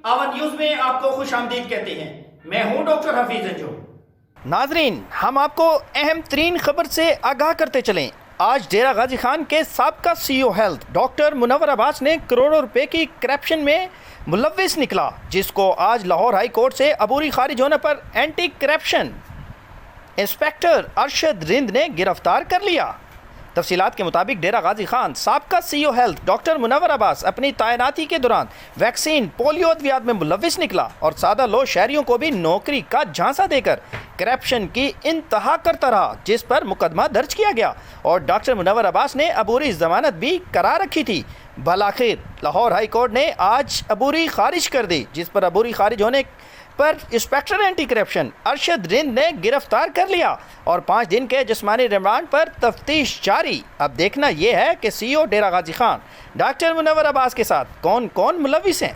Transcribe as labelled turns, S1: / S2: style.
S1: آون نیوز میں آپ کو خوش آمدید کہتے ہیں۔ میں ہوں ڈاکٹر حفیظ انجو۔
S2: ناظرین، ہم آپ کو اہم ترین خبر سے آگاہ کرتے چلیں۔ آج ڈیرہ غازی خان کے سابقہ سی او ہیلتھ ڈاکٹر منور عباس نے کروڑوں روپے کی کرپشن میں ملوث نکلا، جس کو آج لاہور ہائی کورٹ سے عبوری خارج ہونے پر اینٹی کرپشن انسپیکٹر ارشد رند نے گرفتار کر لیا۔ تفصیلات کے مطابق ڈیرہ غازی خان سابقہ سی او ہیلتھ ڈاکٹر منور عباس اپنی تعیناتی کے دوران ویکسین پولیو ادویات میں ملوث نکلا اور سادہ لو شہریوں کو بھی نوکری کا جھانسا دے کر کرپشن کی انتہا کرتا رہا، جس پر مقدمہ درج کیا گیا اور ڈاکٹر منور عباس نے عبوری ضمانت بھی کرا رکھی تھی۔ بالآخر لاہور ہائی کورٹ نے آج عبوری خارج کر دی، جس پر عبوری خارج ہونے پر انسپیکٹر اینٹی کرپشن ارشد رند نے گرفتار کر لیا اور 5 دن کے جسمانی ریمانڈ پر تفتیش جاری۔ اب دیکھنا یہ ہے کہ سی او ڈیرہ غازی خان ڈاکٹر منور عباس کے ساتھ کون کون ملوث ہیں۔